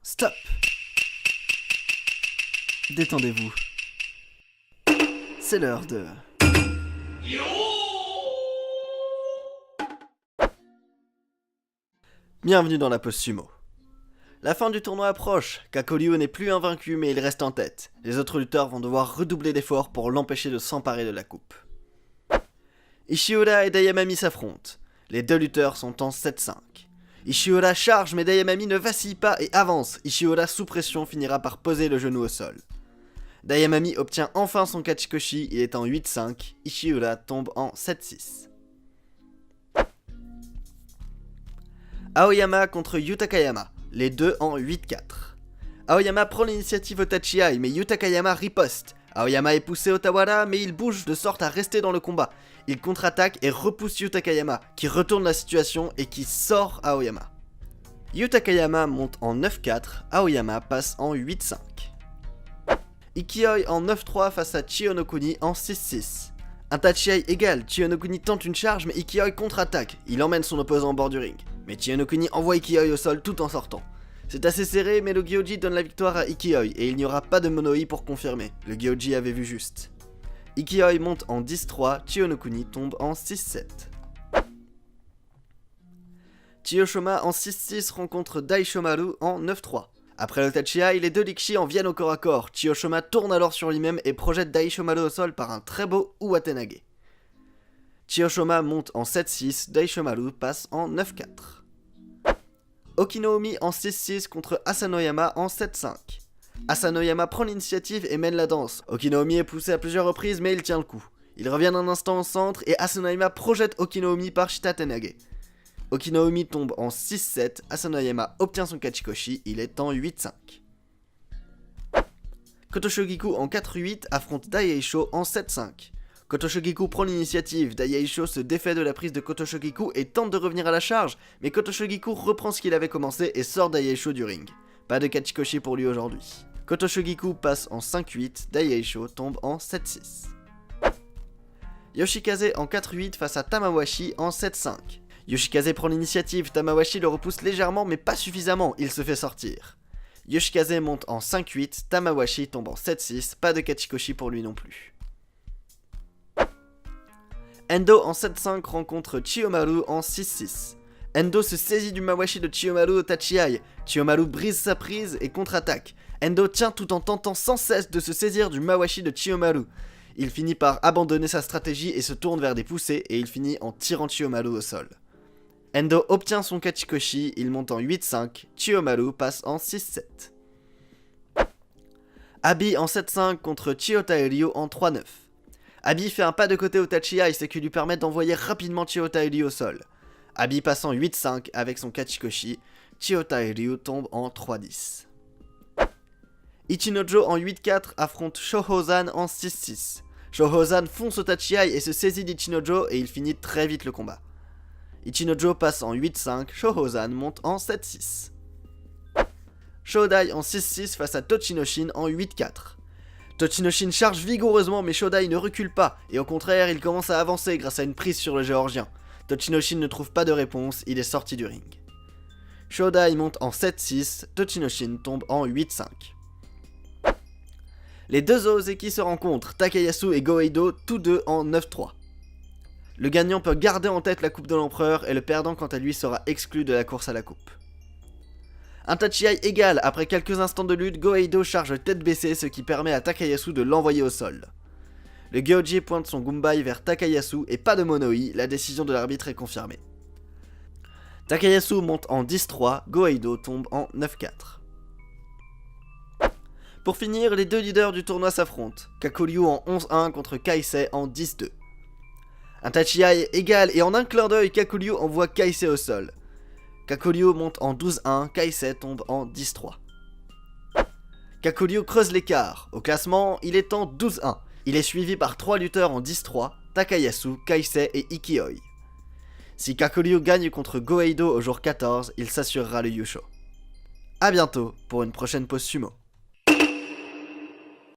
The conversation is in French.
Stop. Détendez-vous. C'est l'heure de... Bienvenue dans la pause sumo. La fin du tournoi approche, Kakuryu n'est plus invaincu mais il reste en tête. Les autres lutteurs vont devoir redoubler d'efforts pour l'empêcher de s'emparer de la coupe. Ishiura et Daiamami s'affrontent. Les deux lutteurs sont en 7-5. Ishiura charge mais Daiamami ne vacille pas et avance. Ishiura sous pression finira par poser le genou au sol. Daiamami obtient enfin son Kachikoshi, il est en 8-5. Ishiura tombe en 7-6. Aoyama contre Yutakayama, les deux en 8-4. Aoyama prend l'initiative au Tachiai mais Yutakayama riposte. Aoyama est poussé au Tawara mais il bouge de sorte à rester dans le combat. Il contre-attaque et repousse Yutakayama qui retourne la situation et qui sort Aoyama. Yutakayama monte en 9-4, Aoyama passe en 8-5. Ikioi en 9-3 face à Chiyonokuni en 6-6. Un Tachiai égal, Chiyonokuni tente une charge mais Ikioi contre-attaque. Il emmène son opposant au bord du ring. Mais Chiyonokuni envoie Ikioi au sol tout en sortant. C'est assez serré mais le Gyoji donne la victoire à Ikioi et il n'y aura pas de Mono-i pour confirmer. Le Gyoji avait vu juste. Ikioi monte en 10-3, Chiyonokuni tombe en 6-7. Chiyoshoma en 6-6 rencontre Daishomaru en 9-3. Après le Tachiai, les deux Rikshi en viennent au corps à corps. Chiyoshoma tourne alors sur lui-même et projette Daishomaru au sol par un très beau Uwatenage. Chiyoshoma monte en 7-6, Daishomaru passe en 9-4. Okinoumi en 6-6 contre Asanoyama en 7-5. Asanoyama prend l'initiative et mène la danse. Okinoumi est poussé à plusieurs reprises mais il tient le coup. Il revient un instant au centre et Asanoyama projette Okinoumi par Shitatenage. Okinoumi tombe en 6-7, Asanoyama obtient son Kachikoshi, il est en 8-5. Kotoshogiku en 4-8 affronte Daieisho en 7-5. Kotoshogiku prend l'initiative, Daieisho se défait de la prise de Kotoshogiku et tente de revenir à la charge, mais Kotoshogiku reprend ce qu'il avait commencé et sort Daieisho du ring. Pas de Kachikoshi pour lui aujourd'hui. Kotoshogiku passe en 5-8, Daieisho tombe en 7-6. Yoshikaze en 4-8 face à Tamawashi en 7-5. Yoshikaze prend l'initiative, Tamawashi le repousse légèrement mais pas suffisamment, il se fait sortir. Yoshikaze monte en 5-8, Tamawashi tombe en 7-6, pas de Kachikoshi pour lui non plus. Endo en 7-5 rencontre Chiyomaru en 6-6. Endo se saisit du Mawashi de Chiyomaru au Tachiai. Chiyomaru brise sa prise et contre-attaque. Endo tient tout en tentant sans cesse de se saisir du Mawashi de Chiyomaru. Il finit par abandonner sa stratégie et se tourne vers des poussées et il finit en tirant Chiyomaru au sol. Endo obtient son Kachikoshi, il monte en 8-5, Chiyomaru passe en 6-7. Abi en 7-5 contre Chiyota Ryu en 3-9. Abi fait un pas de côté au Tachiai, ce qui lui permet d'envoyer rapidement Chiyota Ryu au sol. Abi passe en 8-5 avec son Kachikoshi, Chiyota Ryu tombe en 3-10. Ichinojo en 8-4 affronte Shohozan en 6-6. Shohozan fonce au Tachiai et se saisit d'Ichinojo et il finit très vite le combat. Ichinojo passe en 8-5, Shohozan monte en 7-6. Shodai en 6-6 face à Tochinoshin en 8-4. Tochinoshin charge vigoureusement mais Shodai ne recule pas et au contraire il commence à avancer grâce à une prise sur le géorgien. Tochinoshin ne trouve pas de réponse, il est sorti du ring. Shodai monte en 7-6, Tochinoshin tombe en 8-5. Les deux Ozeki se rencontrent, Takayasu et Goeido, tous deux en 9-3. Le gagnant peut garder en tête la coupe de l'empereur et le perdant quant à lui sera exclu de la course à la coupe. Un Tachiai égal, après quelques instants de lutte, Goeido charge tête baissée ce qui permet à Takayasu de l'envoyer au sol. Le Gyoji pointe son Gumbai vers Takayasu et pas de Mono-i, la décision de l'arbitre est confirmée. Takayasu monte en 10-3, Goeido tombe en 9-4. Pour finir, les deux leaders du tournoi s'affrontent, Kakuryu en 11-1 contre Kaisei en 10-2. Un Tachiai égal et en un clin d'œil, Kakuryu envoie Kaisei au sol. Kakuryu monte en 12-1, Kaisei tombe en 10-3. Kakuryu creuse l'écart. Au classement, il est en 12-1. Il est suivi par 3 lutteurs en 10-3, Takayasu, Kaisei et Ikioi. Si Kakuryu gagne contre Goeido au jour 14, il s'assurera le Yusho. A bientôt pour une prochaine pause sumo.